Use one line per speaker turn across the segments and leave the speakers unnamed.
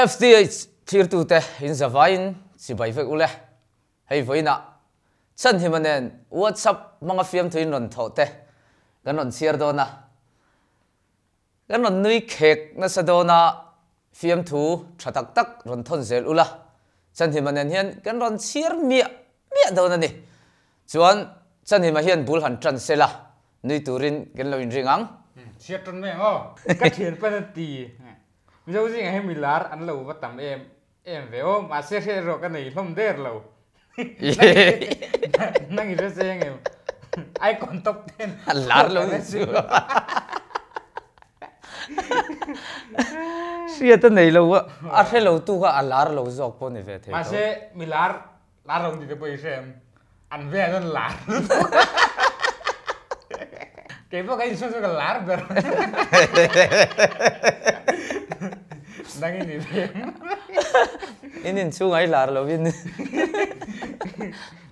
FTH thir tu te in zavain si bai vek ule hei voina chan himanen WhatsApp manga fiam thuin non tho te ganon share do na ganon nui khek na sadona fiam thu thatak tak ron thon zel ula chan himanen hian ganon share mia do na ni chuan chan hima hian bul han tran sela nui turin gen lo in ringang
share tran me o ka thien pa ti mi dâu gì ngày mi lar ăn lẩu và tắm em về ô mà xe rồi cái này không đer lẩu năng gì xe em ai còn tóc tên
lar lẩu xe tên này lẩu à xe lẩu tu cả lar lẩu dọc po này về thế
mà xe mi lar lẩu gì cái bây xem ăn về nó lar cái bao cái số cái lar về đang ini dia.
Ini sungai lar lo ini.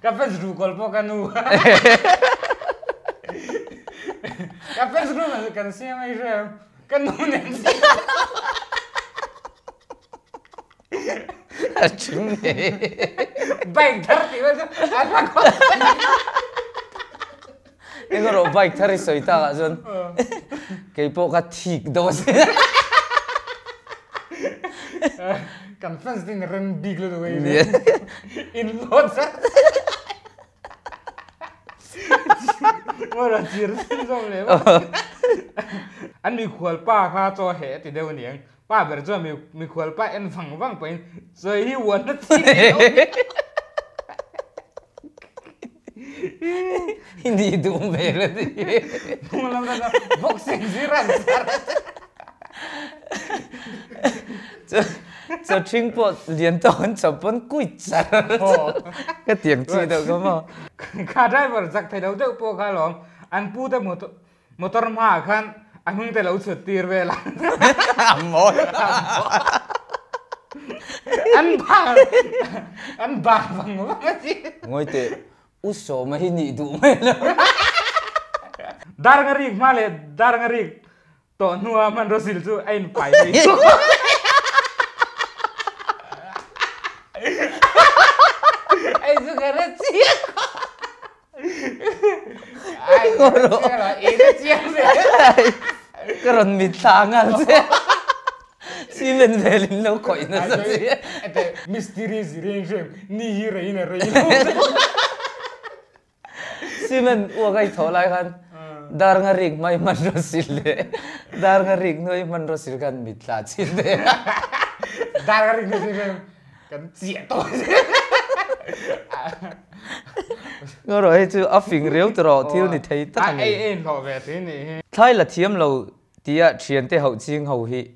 Kapan seru kolpo kanu. Kapan seru masuk kan siapa itu kanu nanti.
Acung ni.
Baik terti macam apa kau?
Ini kalau baik terti soita kan John. Kepo katik dos.
Kan fans din ren big lo do in lots ora tir som le an mi khwal pa kha cho he ti deu niang pa ber cho mi khwal pa en phang wang pain rồi hi won na ti
Hindi du me lo ti
mulam na boxing ziran
cho chính bộ liên toàn cho bốn quỷ chặt cái tiếng chi đâu cơ mà
khá driver giặc thấy đâu đâu po khá lắm anh pu tới motor mà khan anh không thể lâu sửa tiền về là
mồi
anh bà bằng cái gì
ngồi tệ út số mà hình nhị đủ mày luôn
dar ngarik male dar ngarik to nua man rosil chu anh phải đi ai suka receh ai receh lah ini receh
keren mitangan sih si men velin lo koi na sa si
itu misteri sih ni reina
si men wa kai tholai kan dar ngarik mai man rosil le dar ngarik noi man rosil kan mitla chin de
dar ngarik ni kan cia to
ngồi rồi chứ áp phình réo từ thiếu thì thấy tất cả
ai họ về thế này
thay là thiêm lâu tia truyền tới hậu chiên hậu hi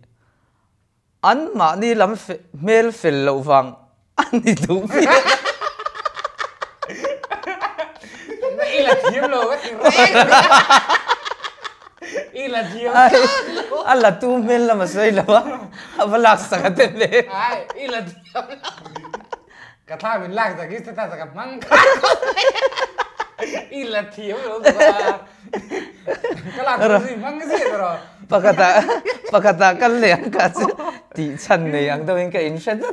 ăn mà đi làm mail phèn lâu vàng ăn đi đúng
đây là thiêm lâu cái tiếng đây là thiêm
ăn là tu mail là mà xây là à phải lạc sạc tên đấy
đây là thiêm kata mình lạc ra cái ta ra gặp măng ý là thiếu rồi cái lạc gì măng cái gì rồi
pakata kan leng ka ti chan nei ang dawin ka in shed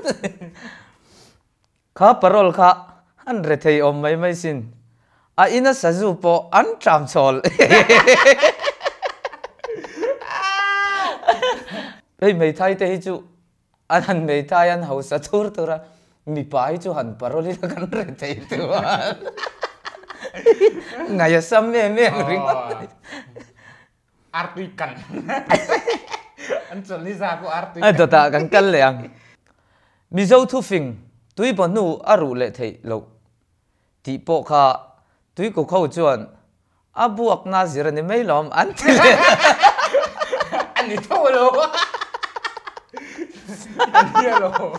kha parol kha an re thei om mai sin a ina saju po an tram chol ei mei thai te hi chu an mei thai an ho sa thur tura mi pai chu han paroli la kan re thei tu ngai sam me ring
arti kan an chol ni za ko arti
ai to ta kan kal leang mi zo thu phing tui bon nu aru le thei lo ti po kha tui ko khau chuan abuak na zira ni mai lom an
anh đi thua luôn anh đi luôn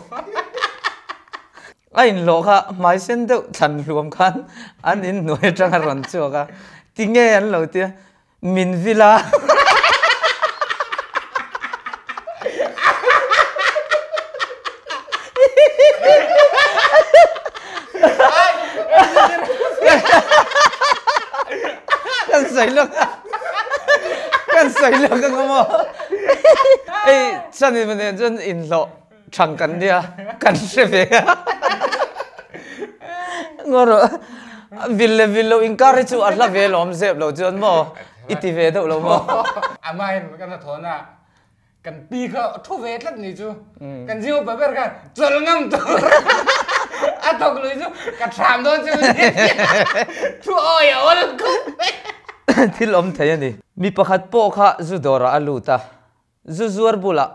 anh lo kha mai sen deuh than luam khan an in noi tanga ron chu ka ti nge an lo tia min villa kan sai lo ka mo ei chan ni man chen in lo thằng cần đi cần sẽ về ngồi rồi villa inkar chu atla ve lom zep lo chon mo iti ve do lo mo
amai kan na thona kan pi kha thu ve tlat ni chu kan jiu ba ber kan chol ngam to a tok lu chu ka tham do chu thu oi ol ku
thil om thai ani mi pakhat po kha zu dora aluta zu zuar bula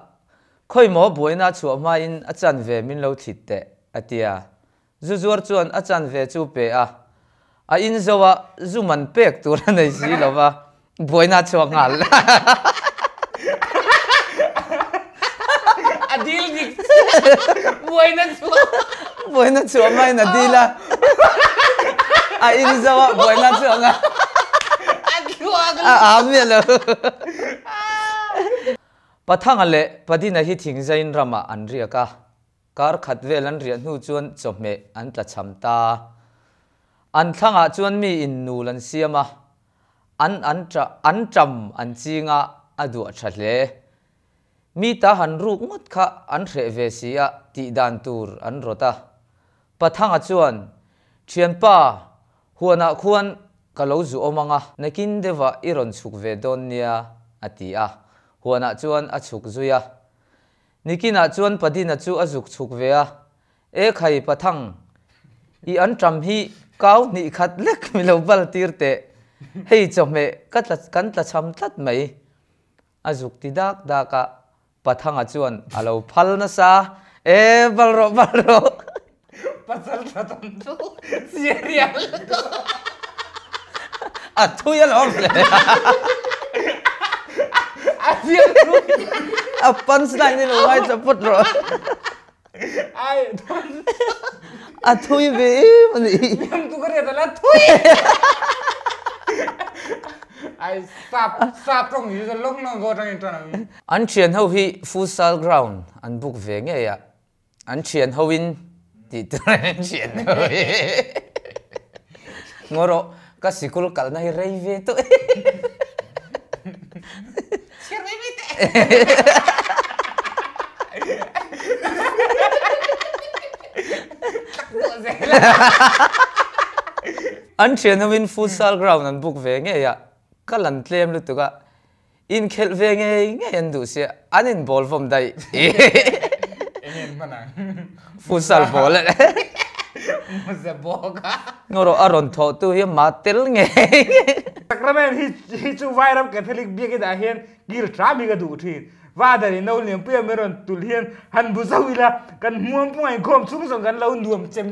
khoi mo boina chu ma in achan ve min lo thitte atia zu zuar chuan achan ve chu pe a in zowa zu man pek tur nei si lova boina chu ngal
adil dik boina chu
mai na dila in zowa boina chu ngal amelo pathang ale padina hi thingzain rama anria ka kar khatvel an rian hu chuan chome an tla chamta an thanga chuan mi in nulan siama an tram an chinga adu athle mi ta han ru ngot kha an hre ve sia ti dan tur an rota pathanga chuan thianpa huana khuan kalau zu omanga nakin dewa iron chuk ve don nia atia huana chuan a chuk zuya nikina chuan padina chu azuk chuk ve a e khai pathang I an tram hi kau ni khat lek milo bal tirte hei chome kan tla cham tlat mai azuk ti dak daka pathanga chuan alo phal na sa e balro
pasal thatan tu serial
a thuya lom le a punchline ni lo mai chaput ro
ai
a thui ve mani
em tu kare tala thui ai sap trong ni zo long no go tang intana
an thian ho hi futsal ground an book ve nge ya an thian ho in ti tren thian ho ngoro ka sikul kal na hi rei ve to an thian ho in futsal ground an book ve nge ya kalan tlem lu tuga in khel ve nge en du se an in ball vom dai
en mana
futsal ball
mose boka
ngoro aron tho tu hi matel nge
sakramen hi chu vairam catholic bi ke da hian gil trami ga du thi wa da ni no lem pe meron tul hian han bu zawila kan muam pungai khom chung song kan lo nuam chem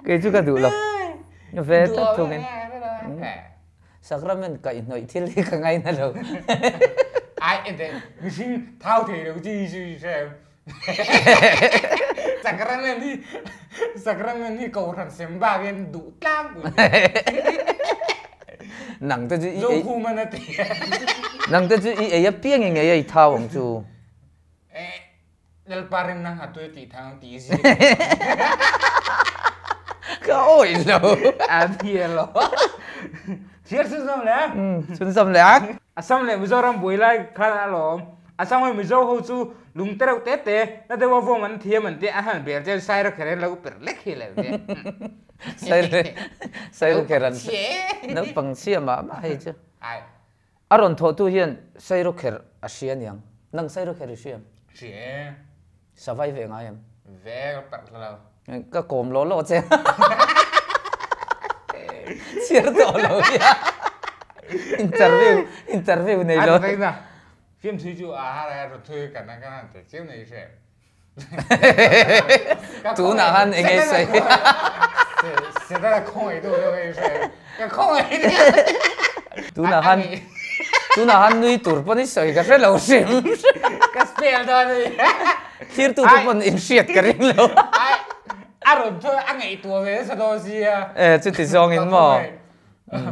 ke chu ka du lo ve ta tu ngen sakramen ka in noi thil hi ka ngai na lo
ai ente misi thao the đâu chi xem Sacramento đi cầu thằng xem ba game đủ tam
nang ta ju
dâu khu mà nó tiền
nang ta ju e piang nge ai thao ang chu
del parim nang hatu ti thang ti si
ka oi lo
à thiệt lo thiệt sự xong lẽ
sun sam lak
asam lẽ bây giờ ram bồi lại khá là lom asam hồi bây giờ hậu chu lung terau tete na de wo man thia man te ahan ber je sai ra khare lau per lek hi le
sai ro keran no pang sia ma hai chu
ai
aron tho tu hian sai ro kher asian yang nang sai ro kher siam
chie
savai ve nga yam
ve per lo
ka kom lo che chiar to lo ya interview nei lo
phim thủy chu à là rồi thuê cả năng cái để chiếu này xem
tú nào han anh ấy say
sẽ ra không ấy đâu đâu xem cái không ấy
tú nào han nuôi tour pon say cái rất lâu xem
cái spell đó đi
thier tu pon in shit cái ring lâu
à rồi thuê anh ấy tua về sao đó gì à
chứ thì song in mo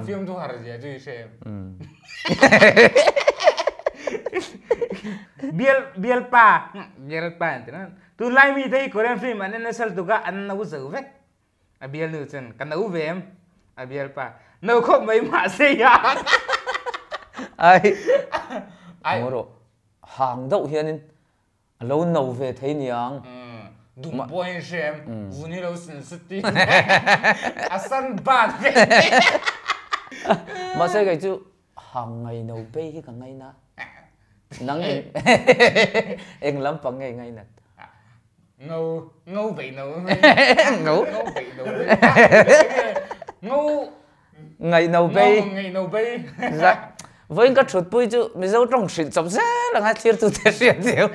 phim tu hả gì chứ xem biel pa entina tu lai mi dei korean film an nasal tuga an na uzu vek a biel nu chen kan na uvem a biel pa no kho mai ma se ya
ai moro hàng đâu hiền lâu nấu về thấy niang
đúng bôi xem vuni lâu sinh siti asan ban
mà sẽ cái chú hàng ngày nấu bê hi cả ngày na nắng em lắm bằng ngày ngày nè
ngâu ngâu vị nấu
ngủ
ngâu vị nấu ngâu
ngày nấu bê
ngày nấu bê
dạ với cái chuột bụi chú mình dâu trong sự chậm rãi là ngay thiệt tu thế xuyên nhiều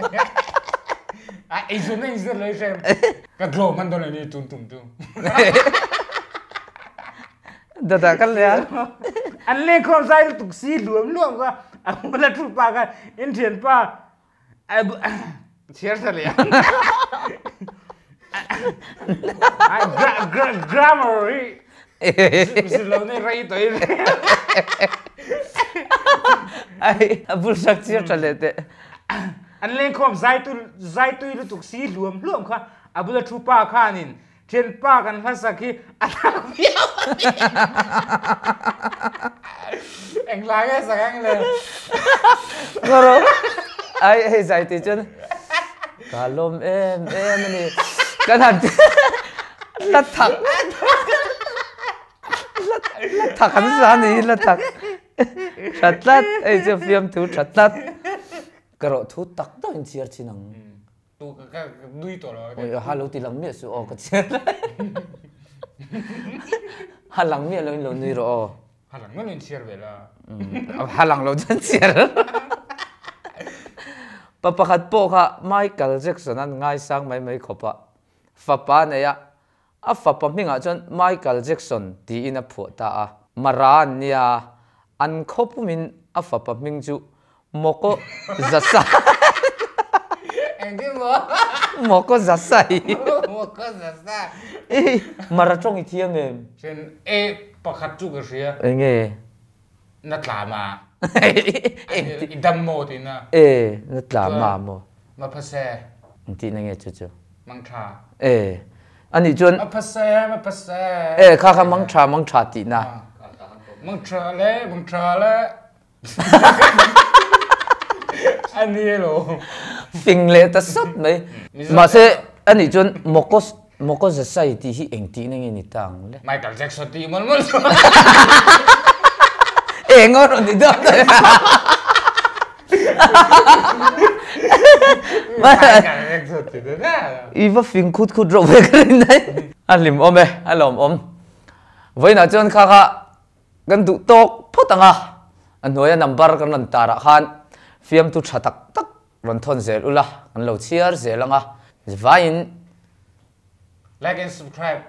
ai dùng này dùng lấy xem cái đồ mình đó là đi tung tung tung
đó là cái gì
anh lên không sai tục xí luồng luồng qua anh muốn là chụp ba cái in tiền ba chia sẻ liền grammar sự lâu nay ray tới
ai bul sắc chia sẻ liền thế
anh lên không sai tôi là tục xí luồng luồng qua anh muốn là chụp ba cái nín trên ba cái phát sắc khi anh anh lại cái sao anh lên
rồi ai giải thì chân cả lom em này cái thằng lật thẳng hắn ra này lật thẳng chặt lật ấy cho phim thú chặt lật cái rồi thú tắc đó anh chia chi năng
tu cái đuôi tổ rồi
ôi hello thì lăng miết số cái chia lăng miết lên luôn đi rồi
halang nó lên chia về là
halang lâu chân chia papakat po ka Michael Jackson an ngai sang mai khopa fapa ne ya a fapa minga chon Michael Jackson ti ina phu ta a maran nia an khopumin a fapa ming chu moko zasa
anh cái mo
moko zasai
moko zasa
maratong ithiam em
trên e pakat chu cái gì
nghe
nát lá mà idam mo thì na
nó là mà
mà phát xe
ti na nghe chu
mang trà
anh đi chun
mà phát xe
kha mang cha ti na
mang trà lẽ anh đi rồi
phình lệ ta sốt mấy mà sẽ anh đi chun moko zasai ti hi eng ti na nghe ni tang le
Michael Jackson thì muốn
ngon rồi thì đó
Michael Jackson thì đó
Iva phình khút rồi về cái này anh lim ôm anh ôm với nào chun kha gần tụ tok phốt à anh nói number kan lan tara khan phim tu chatak tak ron thon zel ula an lo chiar zelanga vain
like and subscribe